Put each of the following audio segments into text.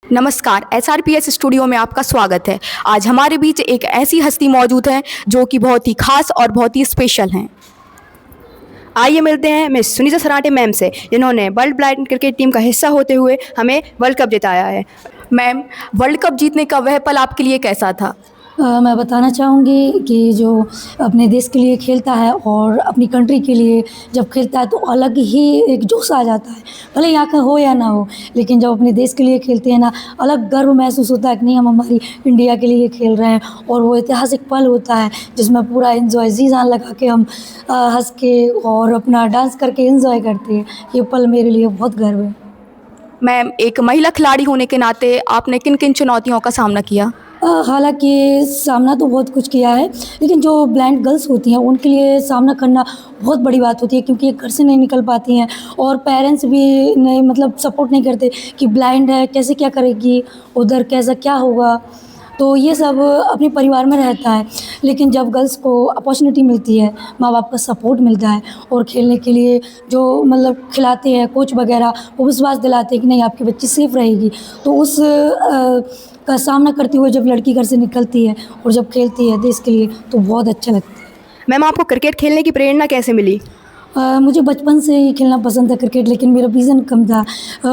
नमस्कार, एसआरपीएस स्टूडियो में आपका स्वागत है। आज हमारे बीच एक ऐसी हस्ती मौजूद है जो कि बहुत ही खास और बहुत ही स्पेशल हैं। आइए मिलते हैं मिस सुनीता सराटे मैम से, जिन्होंने वर्ल्ड ब्लाइंड क्रिकेट टीम का हिस्सा होते हुए हमें वर्ल्ड कप जिताया है। मैम, वर्ल्ड कप जीतने का वह पल आपके लिए कैसा था? मैं बताना चाहूँगी कि जो अपने देश के लिए खेलता है और अपनी कंट्री के लिए जब खेलता है तो अलग ही एक जोश आ जाता है। भले यहाँ का हो या ना हो, लेकिन जब अपने देश के लिए खेलते हैं ना, अलग गर्व महसूस होता है कि नहीं, हम हमारी इंडिया के लिए खेल रहे हैं। और वो ऐतिहासिक पल होता है जिसमें पूरा एन्जॉय जी-जान लगा के हम हँस के और अपना डांस करके एन्जॉय करते हैं। ये पल मेरे लिए बहुत गर्व है। मैम, एक महिला खिलाड़ी होने के नाते आपने किन किन चुनौतियों का सामना किया? हालाँकि सामना तो बहुत कुछ किया है, लेकिन जो ब्लाइंड गर्ल्स होती हैं उनके लिए सामना करना बहुत बड़ी बात होती है, क्योंकि ये घर से नहीं निकल पाती हैं और पेरेंट्स भी नहीं, मतलब सपोर्ट नहीं करते कि ब्लाइंड है, कैसे क्या करेगी, उधर कैसा क्या होगा। तो ये सब अपने परिवार में रहता है। लेकिन जब गर्ल्स को अपॉर्चुनिटी मिलती है, माँ बाप का सपोर्ट मिलता है और खेलने के लिए जो मतलब खिलाते हैं कोच वगैरह, वो विश्वास दिलाते हैं कि नहीं, आपकी बच्ची सेफ़ रहेगी, तो उस का सामना करते हुए जब लड़की घर से निकलती है और जब खेलती है देश के लिए, तो बहुत अच्छा लगता है। मैम, आपको क्रिकेट खेलने की प्रेरणा कैसे मिली? मुझे बचपन से ही खेलना पसंद था क्रिकेट, लेकिन मेरा विज़न कम था।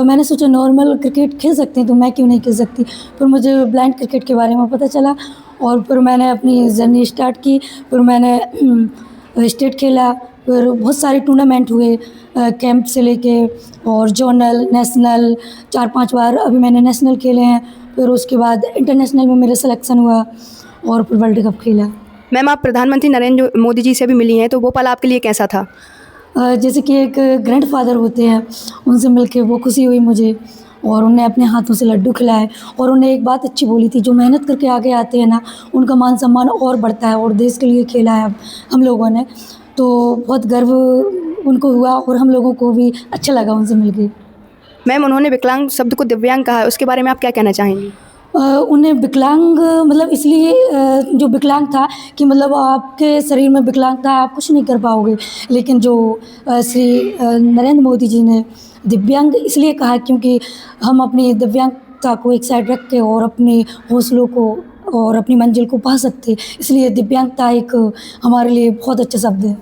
मैंने सोचा नॉर्मल क्रिकेट खेल सकते हैं तो मैं क्यों नहीं खेल सकती। फिर मुझे ब्लाइंड क्रिकेट के बारे में पता चला और फिर मैंने अपनी जर्नी स्टार्ट की। फिर मैंने स्टेट खेला, फिर बहुत सारे टूर्नामेंट हुए, कैंप से लेके और जोनल, नेशनल, 4-5 बार अभी मैंने नेशनल खेले हैं। फिर उसके बाद इंटरनेशनल में मेरा सिलेक्शन हुआ और फिर वर्ल्ड कप खेला। मैम, आप प्रधानमंत्री नरेंद्र मोदी जी से भी मिली हैं, तो वो पल आपके लिए कैसा था? जैसे कि एक ग्रैंडफ़ादर होते हैं, उनसे मिलके वो खुशी हुई मुझे और उन्होंने अपने हाथों से लड्डू खिलाए और उन्होंने एक बात अच्छी बोली थी, जो मेहनत करके आगे आते हैं ना, उनका मान-सम्मान और बढ़ता है और देश के लिए खेला है हम लोगों ने, तो बहुत गर्व उनको हुआ और हम लोगों को भी अच्छा लगा उनसे मिलके। मैम, उन्होंने विकलांग शब्द को दिव्यांग कहा है, उसके बारे में आप क्या कहना चाहेंगी? उन्हें विकलांग मतलब इसलिए जो विकलांग था कि मतलब आपके शरीर में विकलांगता है, आप कुछ नहीं कर पाओगे। लेकिन जो श्री नरेंद्र मोदी जी ने दिव्यांग इसलिए कहा क्योंकि हम अपनी दिव्यांगता को एक साइड रख के और अपने हौसलों को और अपनी मंजिल को पा सकते, इसलिए दिव्यांगता एक हमारे लिए बहुत अच्छा शब्द है।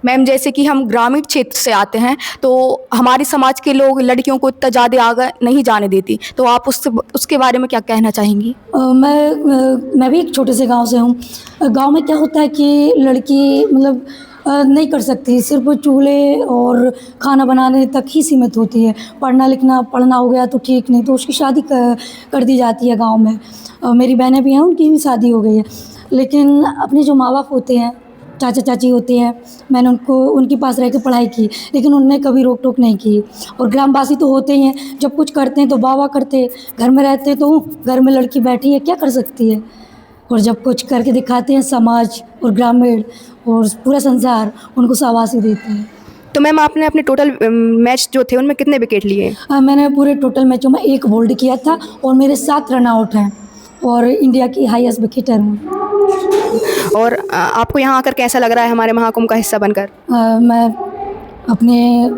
मैम, जैसे कि हम ग्रामीण क्षेत्र से आते हैं, तो हमारे समाज के लोग लड़कियों को इतना ज़्यादा आगे नहीं जाने देती, तो आप उसके बारे में क्या कहना चाहेंगी? मैं भी एक छोटे से गांव से हूँ। गांव में क्या होता है कि लड़की मतलब नहीं कर सकती, सिर्फ चूल्हे और खाना बनाने तक ही सीमित होती है। पढ़ना हो गया तो ठीक, नहीं तो उसकी शादी कर दी जाती है गांव में। मेरी बहनें भी हैं, उनकी भी शादी हो गई है। लेकिन अपने जो माँ बाप होते हैं, चाचा चाची होते हैं, मैंने उनके पास रह के पढ़ाई की, लेकिन उन्होंने कभी रोक टोक नहीं की। और ग्रामवासी तो होते ही हैं, जब कुछ करते हैं तो वाह वाह करते, घर में रहते तो घर में लड़की बैठी है क्या कर सकती है, और जब कुछ करके दिखाते हैं समाज और ग्रामीण और पूरा संसार उनको शाबाशी देते हैं। तो मैम, आपने अपने टोटल मैच जो थे उनमें कितने विकेट लिए? मैंने पूरे टोटल मैचों में 1 बोल्ड किया था और मेरे 7 रन आउट हैं और इंडिया की हाईएस्ट विकेटर हूँ। और आपको यहाँ आकर कैसा लग रहा है हमारे महाकुंभ का हिस्सा बनकर? मैं अपने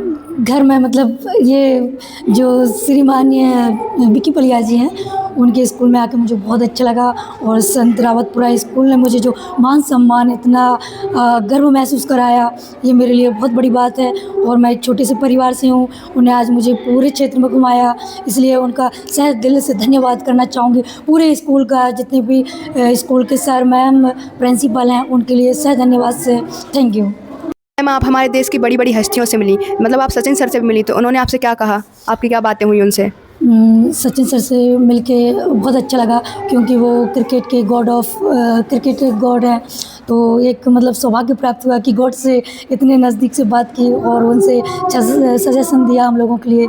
घर में मतलब ये जो श्रीमाननीय विकी पलिया जी हैं, उनके स्कूल में आके मुझे बहुत अच्छा लगा और संत रावतपुरा स्कूल ने मुझे जो मान सम्मान इतना गर्व महसूस कराया, ये मेरे लिए बहुत बड़ी बात है। और मैं एक छोटे से परिवार से हूँ, उन्हें आज मुझे पूरे क्षेत्र में घुमाया, इसलिए उनका सहे दिल से धन्यवाद करना चाहूँगी। पूरे स्कूल का जितने भी स्कूल के सर मैम प्रिंसिपल हैं, उनके लिए सहे धन्यवाद से थैंक यू। मैम, आप हमारे देश की बड़ी बड़ी हस्तियों से मिली, मतलब आप सचिन सर से भी मिली, तो उन्होंने आपसे क्या कहा? आपकी क्या बातें हुई उनसे? सचिन सर से मिलके बहुत अच्छा लगा, क्योंकि वो क्रिकेट के क्रिकेट के गॉड हैं। तो एक मतलब सौभाग्य प्राप्त हुआ कि गॉड से इतने नज़दीक से बात की और उनसे सजेशन दिया हम लोगों के लिए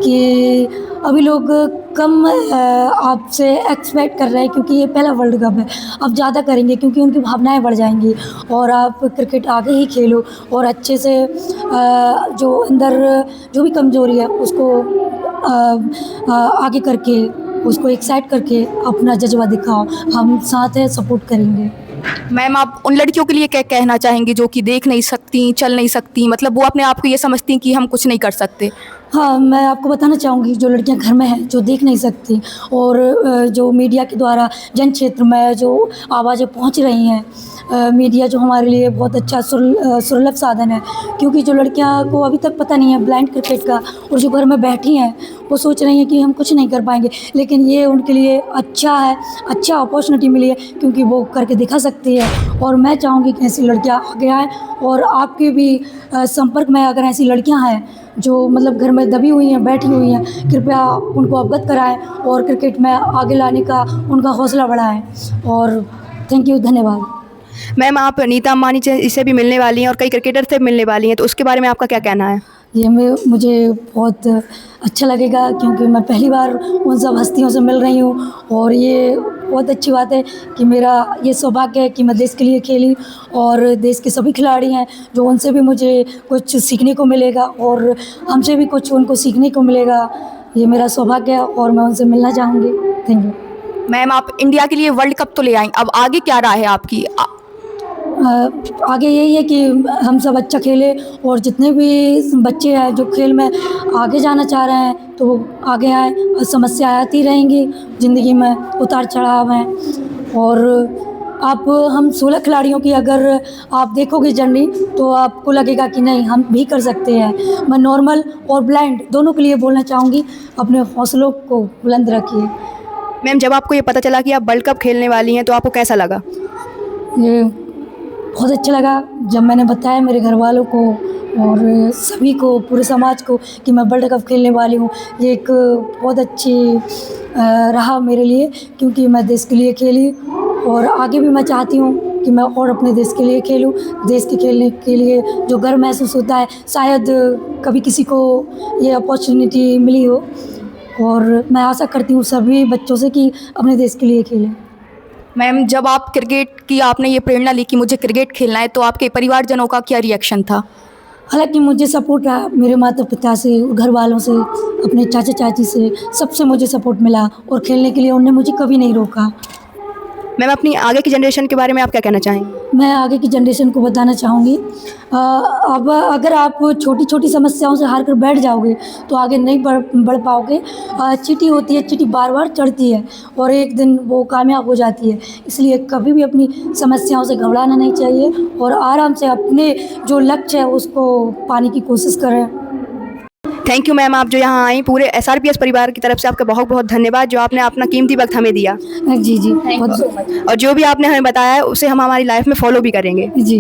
कि अभी लोग कम आपसे एक्सपेक्ट कर रहे हैं, क्योंकि ये पहला वर्ल्ड कप है। अब ज़्यादा करेंगे क्योंकि उनकी भावनाएं बढ़ जाएंगी और आप क्रिकेट आगे ही खेलो और अच्छे से जो अंदर जो भी कमज़ोरी है उसको आगे करके, उसको एक्साइट करके अपना जज्बा दिखाओ। हम साथ हैं, सपोर्ट करेंगे। मैम आप उन लड़कियों के लिए क्या कहना चाहेंगी जो कि देख नहीं सकती, चल नहीं सकती, मतलब वो अपने आप को ये समझती हैं कि हम कुछ नहीं कर सकते? हाँ, मैं आपको बताना चाहूँगी जो लड़कियां घर में हैं, जो देख नहीं सकती और जो मीडिया के द्वारा जन क्षेत्र में जो आवाज़ें पहुंच रही हैं, मीडिया जो हमारे लिए बहुत अच्छा सुलभ साधन है, क्योंकि जो लड़कियां को अभी तक पता नहीं है ब्लाइंड क्रिकेट का और जो घर में बैठी हैं वो सोच रही हैं कि हम कुछ नहीं कर पाएंगे, लेकिन ये उनके लिए अच्छा है, अच्छा अपॉर्चुनिटी मिली है क्योंकि वो करके दिखा सकती है। और मैं चाहूँगी कि ऐसी लड़कियाँ आगे आएँ और आपके भी संपर्क में अगर ऐसी लड़कियाँ हैं जो मतलब घर में दबी हुई हैं, बैठी हुई हैं, कृपया उनको अवगत कराएं और क्रिकेट में आगे लाने का उनका हौसला बढ़ाएं। और थैंक यू, धन्यवाद। मैम आप नीता अंबानी से भी मिलने वाली हैं और कई क्रिकेटर से भी मिलने वाली हैं, तो उसके बारे में आपका क्या कहना है? ये मुझे बहुत अच्छा लगेगा क्योंकि मैं पहली बार उन सब हस्तियों से मिल रही हूँ और ये बहुत अच्छी बात है कि मेरा ये सौभाग्य है कि मैं देश के लिए खेली और देश के सभी खिलाड़ी हैं जो उनसे भी मुझे कुछ सीखने को मिलेगा और हमसे भी कुछ उनको सीखने को मिलेगा। ये मेरा सौभाग्य है और मैं उनसे मिलना चाहूँगी। Thank you. मैम आप इंडिया के लिए वर्ल्ड कप तो ले आईं, अब आगे क्या राह है आपकी? आगे यही है कि हम सब अच्छा खेलें और जितने भी बच्चे हैं जो खेल में आगे जाना चाह रहे हैं तो वो आगे आएँ। समस्या आती रहेंगी ज़िंदगी में, उतार चढ़ाव हैं और आप हम 16 खिलाड़ियों की अगर आप देखोगे जर्नी तो आपको लगेगा कि नहीं हम भी कर सकते हैं। मैं नॉर्मल और ब्लाइंड दोनों के लिए बोलना चाहूँगी, अपने हौसलों को बुलंद रखिए। मैम जब आपको ये पता चला कि आप वर्ल्ड कप खेलने वाली हैं तो आपको कैसा लगा? ये बहुत अच्छा लगा जब मैंने बताया मेरे घर वालों को और सभी को, पूरे समाज को कि मैं वर्ल्ड कप खेलने वाली हूँ। ये एक बहुत अच्छी रहा मेरे लिए क्योंकि मैं देश के लिए खेली और आगे भी मैं चाहती हूँ कि मैं और अपने देश के लिए खेलूँ। देश के खेलने के लिए जो गर्व महसूस होता है शायद कभी किसी को ये अपॉर्चुनिटी मिली हो और मैं आशा करती हूँ सभी बच्चों से कि अपने देश के लिए खेलें। मैम जब आप क्रिकेट की आपने ये प्रेरणा ली कि मुझे क्रिकेट खेलना है तो आपके परिवारजनों का क्या रिएक्शन था? हालांकि मुझे सपोर्ट रहा मेरे माता पिता से, घर वालों से, अपने चाचा चाची से, सबसे मुझे सपोर्ट मिला और खेलने के लिए उन्होंने मुझे कभी नहीं रोका। मैम अपनी आगे की जनरेशन के बारे में आप क्या कहना चाहेंगी? मैं आगे की जनरेशन को बताना चाहूँगी अब अगर आप छोटी छोटी समस्याओं से हार कर बैठ जाओगे तो आगे नहीं बढ़ पाओगे। चींटी होती है, चींटी बार बार चढ़ती है और एक दिन वो कामयाब हो जाती है। इसलिए कभी भी अपनी समस्याओं से घबराना नहीं चाहिए और आराम से अपने जो लक्ष्य है उसको पाने की कोशिश करें। थैंक यू मैम, आप जो यहाँ आई, पूरे SRPS परिवार की तरफ से आपका बहुत बहुत धन्यवाद जो आपने अपना कीमती वक्त हमें दिया। जी जी, बहुत और जो भी आपने हमें बताया है उसे हम हमारी लाइफ में फॉलो भी करेंगे। जी।